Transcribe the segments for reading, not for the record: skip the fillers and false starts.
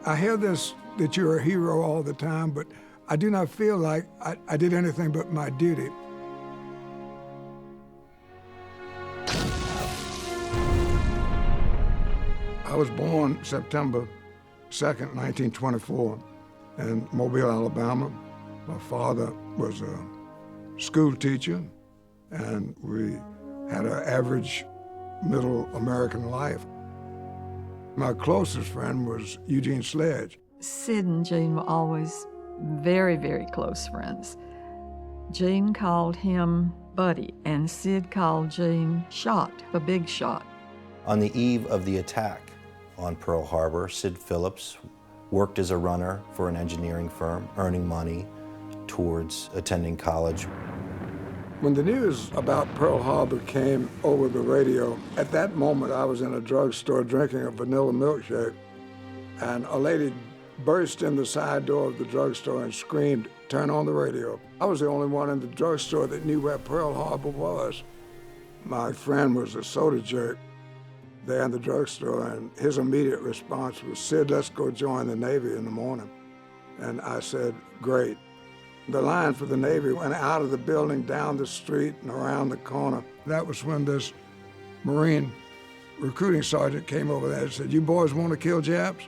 I hear this, that you're a hero all the time, but I do not feel like I did anything but my duty. I was born September 2nd, 1924, in Mobile, Alabama. My father was a school teacher, and we had an average middle American life. My closest friend was Eugene Sledge. Sid and Gene were always very, very close friends. Gene called him Buddy, and Sid called Gene Shot, a big shot. On the eve of the attack on Pearl Harbor, Sid Phillips worked as a runner for an engineering firm, earning money towards attending college. When the news about Pearl Harbor came over the radio, at that moment I was in a drugstore drinking a vanilla milkshake, and a lady burst in the side door of the drugstore and screamed, "Turn on the radio." I was the only one in the drugstore that knew where Pearl Harbor was. My friend was a soda jerk there in the drugstore, and his immediate response was, "Sid, let's go join the Navy in the morning." And I said, "Great." The line for the Navy went out of the building, down the street, and around the corner. That was when this Marine recruiting sergeant came over there and said, "You boys want to kill Japs?"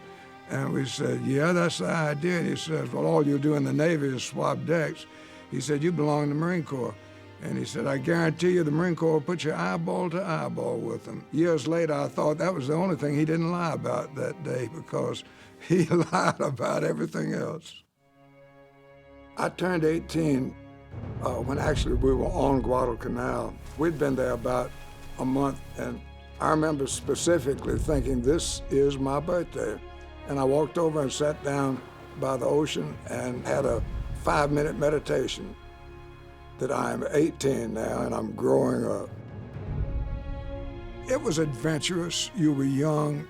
And we said, "Yeah, that's the idea." And he says, "Well, all you do in the Navy is swap decks." He said, "You belong in the Marine Corps." And he said, "I guarantee you the Marine Corps will put you eyeball to eyeball with them." Years later, I thought that was the only thing he didn't lie about that day, because he lied about everything else. I turned 18 when actually we were on Guadalcanal. We'd been there about a month, and I remember specifically thinking, this is my birthday. And I walked over and sat down by the ocean and had a 5-minute meditation that I am 18 now and I'm growing up. It was adventurous. You were young.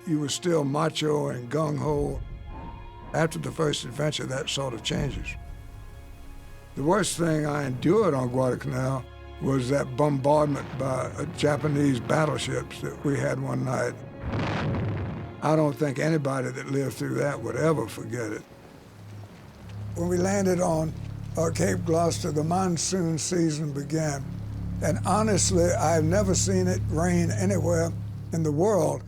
You were still macho and gung-ho. After the first adventure, that sort of changes. The worst thing I endured on Guadalcanal was that bombardment by Japanese battleships that we had one night. I don't think anybody that lived through that would ever forget it. When we landed on Cape Gloucester, the monsoon season began. And honestly, I've never seen it rain anywhere in the world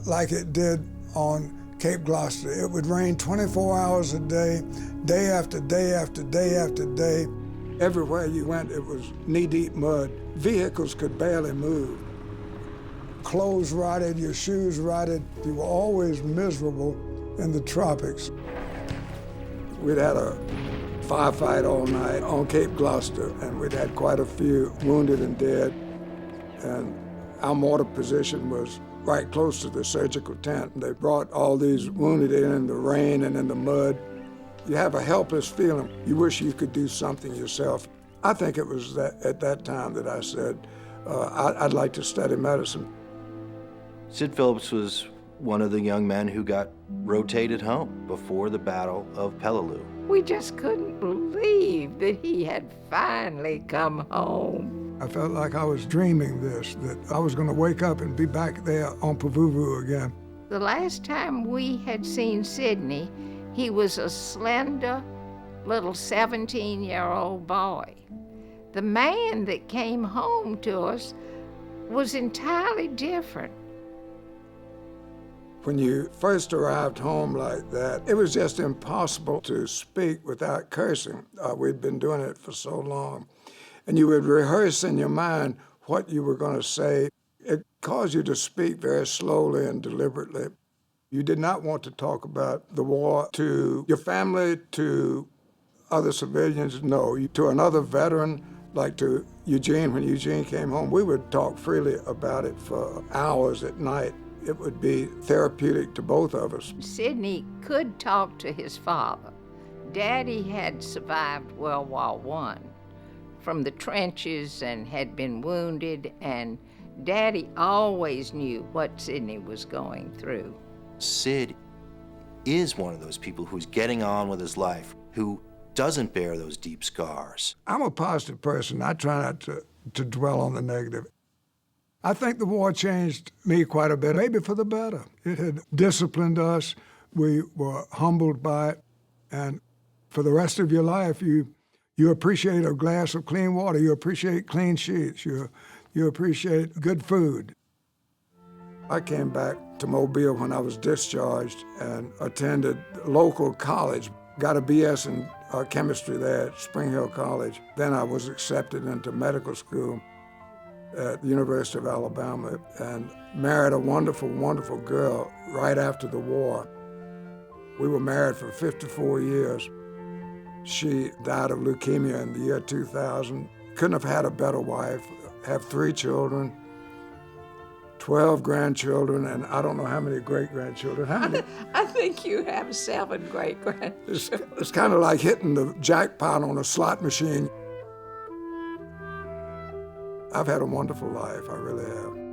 like it did on Cape Gloucester. It would rain 24 hours a day, day after day after day after day. Everywhere you went, it was knee-deep mud. Vehicles could barely move. Clothes rotted, your shoes rotted. You were always miserable in the tropics. We'd had a firefight all night on Cape Gloucester, and we'd had quite a few wounded and dead. And our mortar position was right close to the surgical tent. They brought all these wounded in the rain and in the mud. You have a helpless feeling. You wish you could do something yourself. I think it was that at that time that I said, I'd like to study medicine. Sid Phillips was one of the young men who got rotated home before the Battle of Peleliu. We just couldn't believe that he had finally come home. I felt like I was dreaming this, that I was going to wake up and be back there on Pavuvu again. The last time we had seen Sidney, he was a slender little 17-year-old boy. The man that came home to us was entirely different. When you first arrived home like that, it was just impossible to speak without cursing. We'd been doing it for so long. And you would rehearse in your mind what you were going to say. It caused you to speak very slowly and deliberately. You did not want to talk about the war to your family, to other civilians, no. To another veteran, like to Eugene, when Eugene came home, we would talk freely about it for hours at night. It would be therapeutic to both of us. Sidney could talk to his father. Daddy had survived World War I from the trenches and had been wounded, and Daddy always knew what Sidney was going through. Sid is one of those people who's getting on with his life, who doesn't bear those deep scars. I'm a positive person. I try not to dwell on the negative. I think the war changed me quite a bit, maybe for the better. It had disciplined us. We were humbled by it, and for the rest of your life, you appreciate a glass of clean water, you appreciate clean sheets, you appreciate good food. I came back to Mobile when I was discharged and attended local college, got a BS in chemistry there at Spring Hill College. Then I was accepted into medical school at the University of Alabama and married a wonderful, wonderful girl right after the war. We were married for 54 years. She died of leukemia in the year 2000. Couldn't have had a better wife. Have 3 children, 12 grandchildren, and I don't know how many great-grandchildren. How many? I think you have 7 great-grandchildren. It's kind of like hitting the jackpot on a slot machine. I've had a wonderful life, I really have.